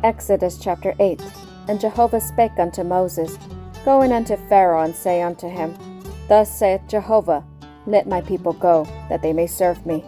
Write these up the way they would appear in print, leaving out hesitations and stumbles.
Exodus chapter 8. And Jehovah spake unto Moses, Go in unto Pharaoh, and say unto him, Thus saith Jehovah, Let my people go, that they may serve me.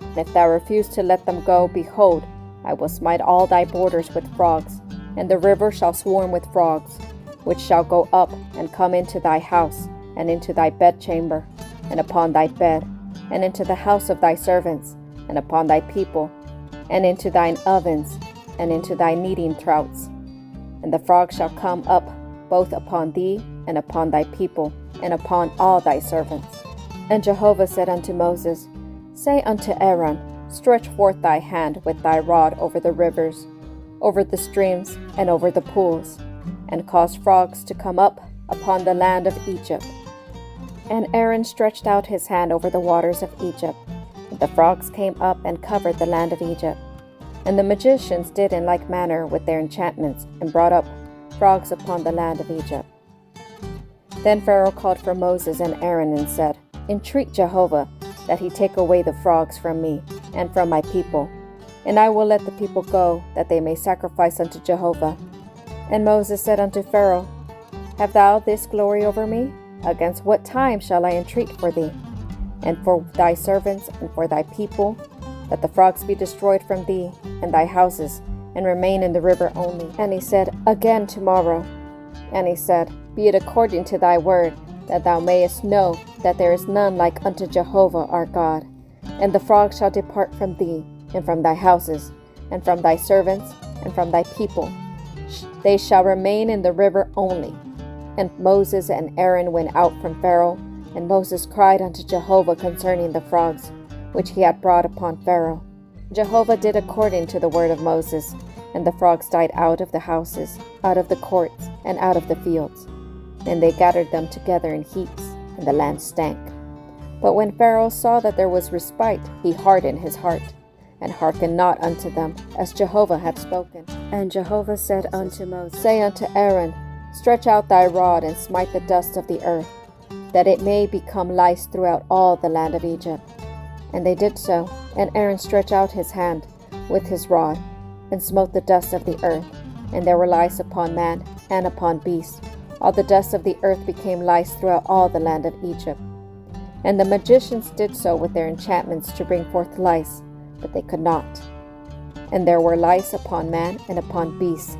And if thou refuse to let them go, behold, I will smite all thy borders with frogs, and the river shall swarm with frogs, which shall go up and come into thy house, and into thy bedchamber, and upon thy bed, and into the house of thy servants, and upon thy people, and into thine ovens, and into thy kneading troughs. And the frog shall come up both upon thee, and upon thy people, and upon all thy servants. And Jehovah said unto Moses, Say unto Aaron, Stretch forth thy hand with thy rod over the rivers, over the streams, and over the pools, and cause frogs to come up upon the land of Egypt. And Aaron stretched out his hand over the waters of Egypt, and the frogs came up and covered the land of Egypt. And the magicians did in like manner with their enchantments, and brought up frogs upon the land of Egypt. Then Pharaoh called for Moses and Aaron, and said, Entreat Jehovah, that he take away the frogs from me, and from my people, and I will let the people go, that they may sacrifice unto Jehovah. And Moses said unto Pharaoh, Have thou this glory over me? Against what time shall I entreat for thee, and for thy servants, and for thy people, that the frogs be destroyed from thee, and thy houses, and remain in the river only? And he said, Again tomorrow. And he said, Be it according to thy word, that thou mayest know that there is none like unto Jehovah our God. And the frogs shall depart from thee, and from thy houses, and from thy servants, and from thy people. They shall remain in the river only. And Moses and Aaron went out from Pharaoh, and Moses cried unto Jehovah concerning the frogs, which he had brought upon Pharaoh. Jehovah did according to the word of Moses, and the frogs died out of the houses, out of the courts, and out of the fields. And they gathered them together in heaps, and the land stank. But when Pharaoh saw that there was respite, he hardened his heart, and hearkened not unto them, as Jehovah had spoken. And Jehovah said unto Moses, Say unto Aaron, Stretch out thy rod, and smite the dust of the earth, that it may become lice throughout all the land of Egypt. And they did so, and Aaron stretched out his hand with his rod, and smote the dust of the earth, and there were lice upon man and upon beast. All the dust of the earth became lice throughout all the land of Egypt. And the magicians did so with their enchantments to bring forth lice, but they could not. And there were lice upon man and upon beasts.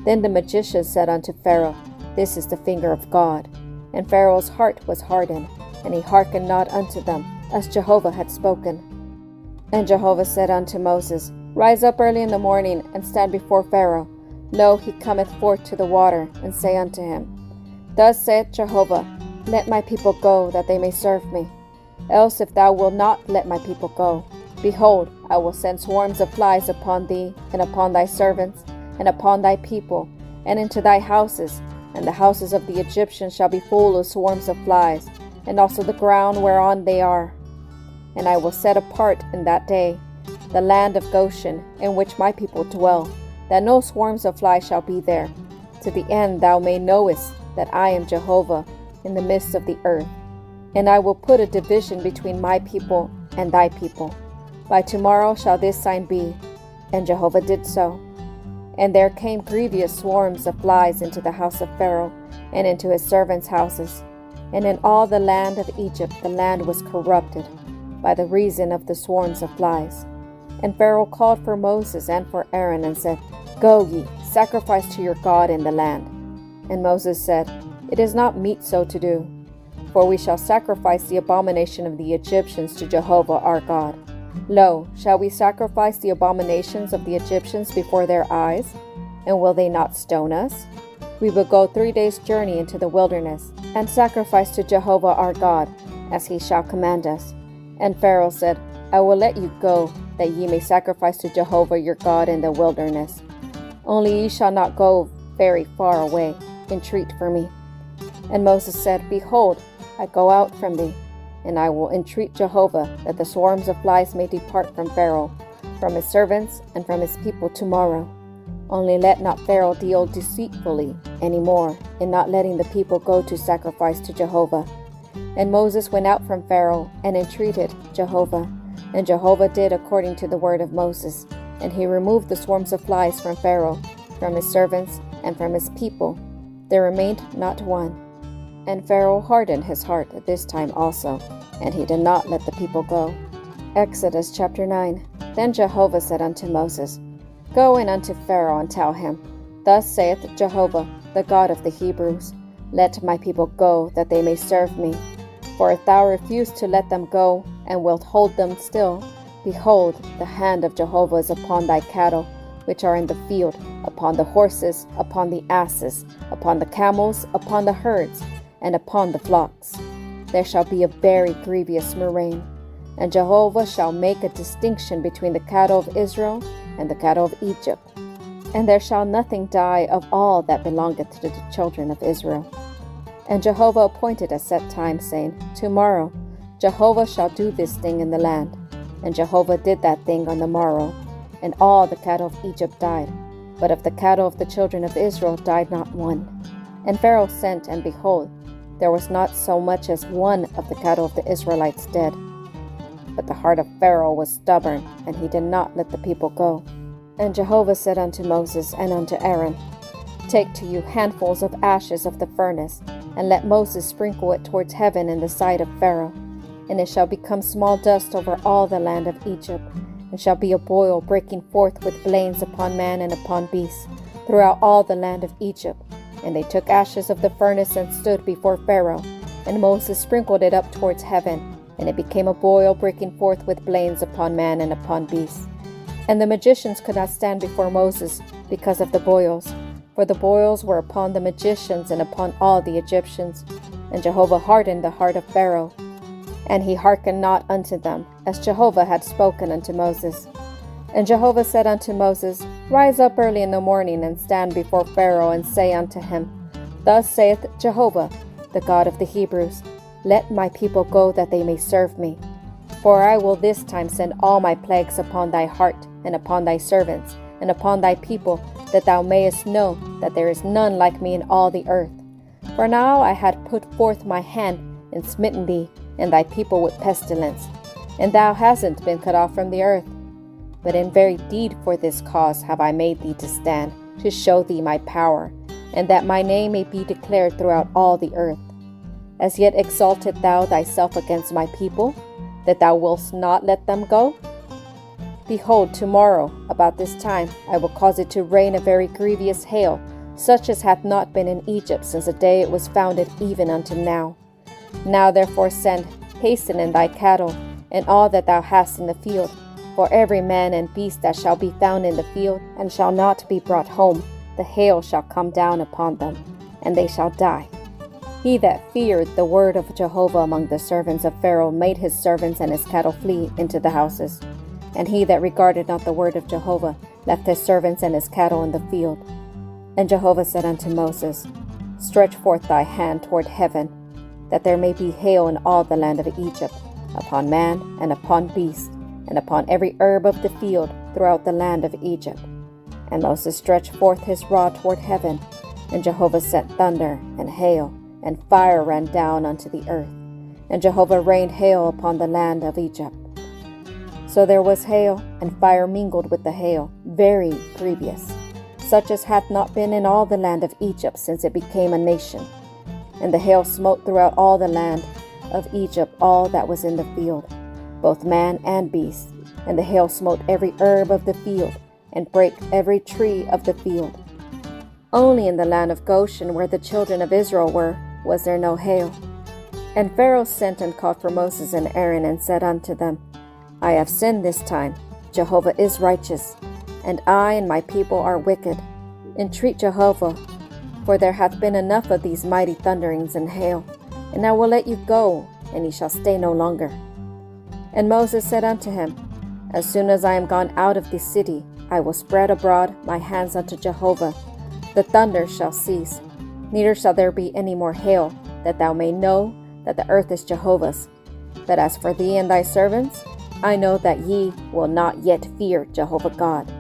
Then the magicians said unto Pharaoh, This is the finger of God. And Pharaoh's heart was hardened, and he hearkened not unto them, as Jehovah had spoken. And Jehovah said unto Moses, Rise up early in the morning, and stand before Pharaoh. Lo, he cometh forth to the water, and say unto him, Thus saith Jehovah, Let my people go, that they may serve me. Else if thou wilt not let my people go, behold, I will send swarms of flies upon thee, and upon thy servants, and upon thy people, and into thy houses, and the houses of the Egyptians shall be full of swarms of flies, and also the ground whereon they are. And I will set apart in that day the land of Goshen, in which my people dwell, that no swarms of flies shall be there, to the end thou may knowest that I am Jehovah in the midst of the earth. And I will put a division between my people and thy people. By tomorrow shall this sign be. And Jehovah did so. And there came grievous swarms of flies into the house of Pharaoh, and into his servants' houses. And in all the land of Egypt the land was corrupted, by the reason of the swarms of flies. And Pharaoh called for Moses and for Aaron, and said, Go ye, sacrifice to your God in the land. And Moses said, It is not meet so to do, for we shall sacrifice the abomination of the Egyptians to Jehovah our God. Lo, shall we sacrifice the abominations of the Egyptians before their eyes? And will they not stone us? We will go 3 days' journey into the wilderness, and sacrifice to Jehovah our God, as he shall command us. And Pharaoh said, I will let you go, that ye may sacrifice to Jehovah your God in the wilderness. Only ye shall not go very far away. Entreat for me. And Moses said, Behold, I go out from thee, and I will entreat Jehovah, that the swarms of flies may depart from Pharaoh, from his servants, and from his people tomorrow. Only let not Pharaoh deal deceitfully any more, in not letting the people go to sacrifice to Jehovah. And Moses went out from Pharaoh, and entreated Jehovah. And Jehovah did according to the word of Moses, And he removed the swarms of flies from Pharaoh, from his servants, and from his people. There remained not one. And Pharaoh hardened his heart at this time also, and he did not let the people go. Exodus chapter 9. Then Jehovah said unto Moses, Go in unto Pharaoh and tell him, Thus saith Jehovah, the God of the Hebrews, Let my people go, that they may serve me. For if thou refuse to let them go, and wilt hold them still, behold, the hand of Jehovah is upon thy cattle, which are in the field, upon the horses, upon the asses, upon the camels, upon the herds, and upon the flocks. There shall be a very grievous murrain. And Jehovah shall make a distinction between the cattle of Israel and the cattle of Egypt. And there shall nothing die of all that belongeth to the children of Israel. And Jehovah appointed a set time, saying, Tomorrow Jehovah shall do this thing in the land. And Jehovah did that thing on the morrow. And all the cattle of Egypt died. But of the cattle of the children of Israel died not one. And Pharaoh sent, and behold, there was not so much as one of the cattle of the Israelites dead. But the heart of Pharaoh was stubborn, and he did not let the people go. And Jehovah said unto Moses and unto Aaron, Take to you handfuls of ashes of the furnace, and let Moses sprinkle it towards heaven in the sight of Pharaoh. And it shall become small dust over all the land of Egypt, and shall be a boil breaking forth with blains upon man and upon beast, throughout all the land of Egypt. And they took ashes of the furnace and stood before Pharaoh, and Moses sprinkled it up towards heaven, and it became a boil breaking forth with blains upon man and upon beast. And the magicians could not stand before Moses because of the boils, for the boils were upon the magicians and upon all the Egyptians. And Jehovah hardened the heart of Pharaoh, and he hearkened not unto them, as Jehovah had spoken unto Moses. And Jehovah said unto Moses, Rise up early in the morning, and stand before Pharaoh, and say unto him, Thus saith Jehovah, the God of the Hebrews, Let my people go, that they may serve me. For I will this time send all my plagues upon thy heart, and upon thy servants, and upon thy people, that thou mayest know that there is none like me in all the earth. For now I had put forth my hand, and smitten thee, and thy people with pestilence, and thou hasn't been cut off from the earth. But in very deed for this cause have I made thee to stand, to show thee my power, and that my name may be declared throughout all the earth. As yet exaltest thou thyself against my people, that thou wilt not let them go? Behold, tomorrow, about this time, I will cause it to rain a very grievous hail, such as hath not been in Egypt since the day it was founded even unto now. Now therefore send, hasten in thy cattle, and all that thou hast in the field, for every man and beast that shall be found in the field, and shall not be brought home, the hail shall come down upon them, and they shall die. He that feared the word of Jehovah among the servants of Pharaoh made his servants and his cattle flee into the houses. And he that regarded not the word of Jehovah left his servants and his cattle in the field. And Jehovah said unto Moses, Stretch forth thy hand toward heaven, that there may be hail in all the land of Egypt, upon man and upon beast, and upon every herb of the field throughout the land of Egypt. And Moses stretched forth his rod toward heaven, and Jehovah sent thunder and hail, and fire ran down unto the earth, and Jehovah rained hail upon the land of Egypt. So there was hail, and fire mingled with the hail, very grievous, such as hath not been in all the land of Egypt since it became a nation. And the hail smote throughout all the land of Egypt all that was in the field, both man and beast. And the hail smote every herb of the field, and brake every tree of the field. Only in the land of Goshen, where the children of Israel were, was there no hail. And Pharaoh sent and called for Moses and Aaron, and said unto them, I have sinned this time. Jehovah is righteous, and I and my people are wicked. Entreat Jehovah, for there hath been enough of these mighty thunderings and hail, and I will let you go, and ye shall stay no longer. And Moses said unto him, As soon as I am gone out of this city, I will spread abroad my hands unto Jehovah. The thunder shall cease, neither shall there be any more hail, that thou may know that the earth is Jehovah's. But as for thee and thy servants, I know that ye will not yet fear Jehovah God.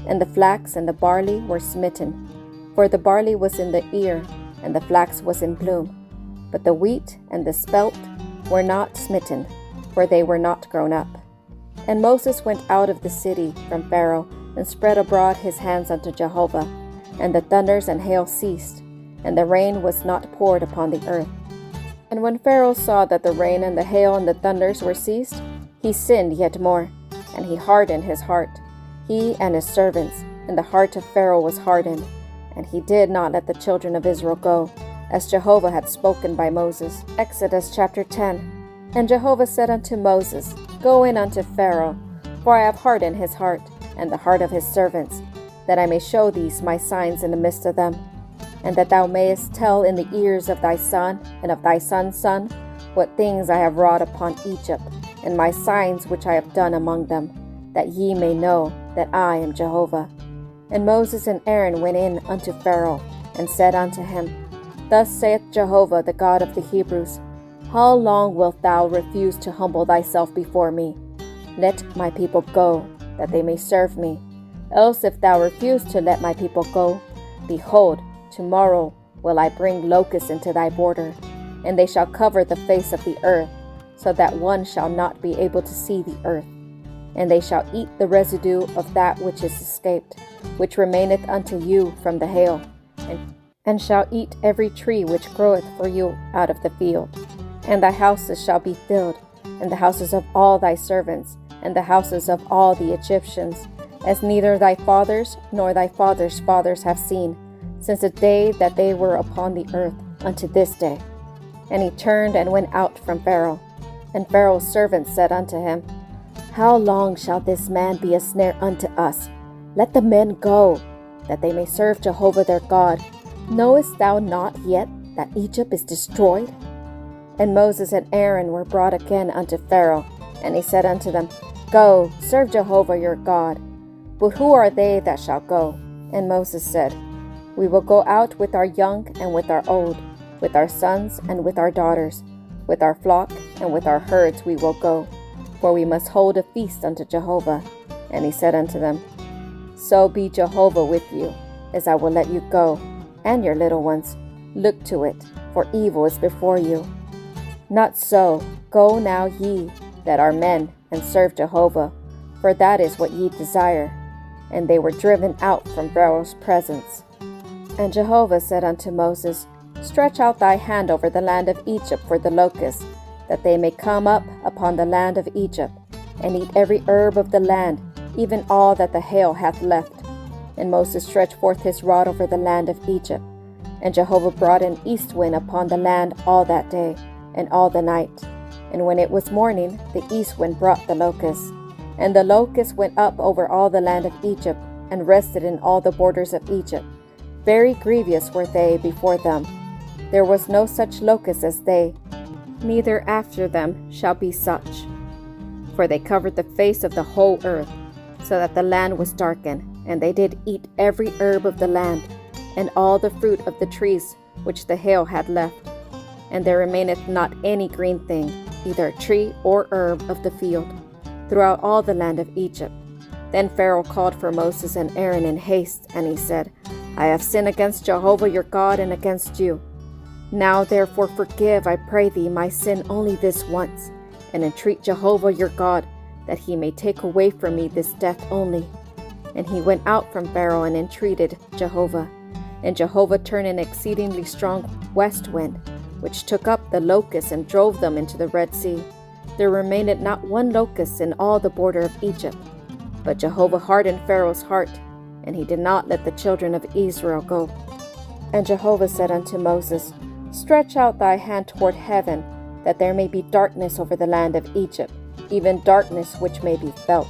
And the flax and the barley were smitten, for the barley was in the ear, and the flax was in bloom. But the wheat and the spelt were not smitten, for they were not grown up. And Moses went out of the city from Pharaoh, and spread abroad his hands unto Jehovah. And the thunders and hail ceased, and the rain was not poured upon the earth. And when Pharaoh saw that the rain and the hail and the thunders were ceased, he sinned yet more, and he hardened his heart, he and his servants, and the heart of Pharaoh was hardened, and he did not let the children of Israel go, as Jehovah had spoken by Moses. Exodus chapter 10. And Jehovah said unto Moses, Go in unto Pharaoh, for I have hardened his heart, and the heart of his servants, that I may show these my signs in the midst of them, and that thou mayest tell in the ears of thy son and of thy son's son what things I have wrought upon Egypt, and my signs which I have done among them, that ye may know that I am Jehovah. And Moses and Aaron went in unto Pharaoh, and said unto him, Thus saith Jehovah, the God of the Hebrews, How long wilt thou refuse to humble thyself before me? Let my people go, that they may serve me. Else if thou refuse to let my people go, behold, tomorrow will I bring locusts into thy border, and they shall cover the face of the earth, so that one shall not be able to see the earth. And they shall eat the residue of that which is escaped, which remaineth unto you from the hail, and shall eat every tree which groweth for you out of the field. And thy houses shall be filled, and the houses of all thy servants, and the houses of all the Egyptians, as neither thy fathers nor thy fathers' fathers have seen, since the day that they were upon the earth unto this day. And he turned and went out from Pharaoh. And Pharaoh's servants said unto him, How long shall this man be a snare unto us? Let the men go, that they may serve Jehovah their God. Knowest thou not yet that Egypt is destroyed? And Moses and Aaron were brought again unto Pharaoh, and he said unto them, Go, serve Jehovah your God. But who are they that shall go? And Moses said, We will go out with our young and with our old, with our sons and with our daughters, with our flock and with our herds we will go, for we must hold a feast unto Jehovah. And he said unto them, So be Jehovah with you, as I will let you go, and your little ones. Look to it, for evil is before you. Not so, go now ye that are men, and serve Jehovah, for that is what ye desire. And they were driven out from Pharaoh's presence. And Jehovah said unto Moses, Stretch out thy hand over the land of Egypt for the locusts, that they may come up upon the land of Egypt, and eat every herb of the land, even all that the hail hath left. And Moses stretched forth his rod over the land of Egypt. And Jehovah brought an east wind upon the land all that day, and all the night. And when it was morning, the east wind brought the locusts. And the locusts went up over all the land of Egypt, and rested in all the borders of Egypt. Very grievous were they before them. There was no such locust as they, neither after them shall be such. For they covered the face of the whole earth, so that the land was darkened, and they did eat every herb of the land, and all the fruit of the trees which the hail had left. And there remaineth not any green thing, either tree or herb of the field, throughout all the land of Egypt. Then Pharaoh called for Moses and Aaron in haste, and he said, I have sinned against Jehovah your God and against you. Now therefore forgive, I pray thee, my sin only this once, and entreat Jehovah your God, that he may take away from me this death only. And he went out from Pharaoh and entreated Jehovah. And Jehovah turned an exceedingly strong west wind, which took up the locusts and drove them into the Red Sea. There remained not one locust in all the border of Egypt. But Jehovah hardened Pharaoh's heart, and he did not let the children of Israel go. And Jehovah said unto Moses, Stretch out thy hand toward heaven, that there may be darkness over the land of Egypt, even darkness which may be felt.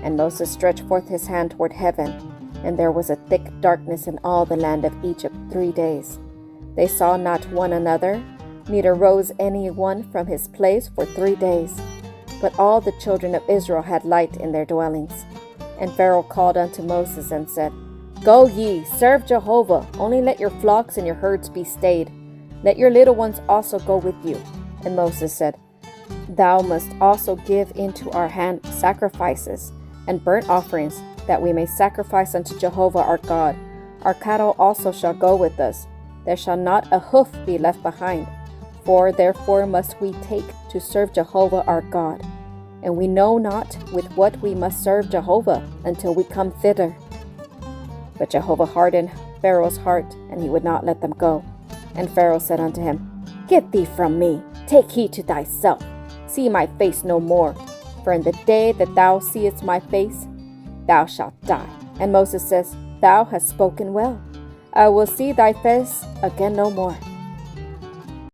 And Moses stretched forth his hand toward heaven, and there was a thick darkness in all the land of Egypt 3 days. They saw not one another, neither rose any one from his place for 3 days. But all the children of Israel had light in their dwellings. And Pharaoh called unto Moses and said, Go ye, serve Jehovah, only let your flocks and your herds be stayed. Let your little ones also go with you. And Moses said, Thou must also give into our hand sacrifices and burnt offerings, that we may sacrifice unto Jehovah our God. Our cattle also shall go with us. There shall not a hoof be left behind. For therefore must we take to serve Jehovah our God. and we know not with what we must serve Jehovah until we come thither." But Jehovah hardened Pharaoh's heart, and he would not let them go. And Pharaoh said unto him, "Get thee from me, take heed to thyself, see my face no more, for in the day that thou seest my face, thou shalt die." And Moses says, "Thou hast spoken well. I will see thy face again no more."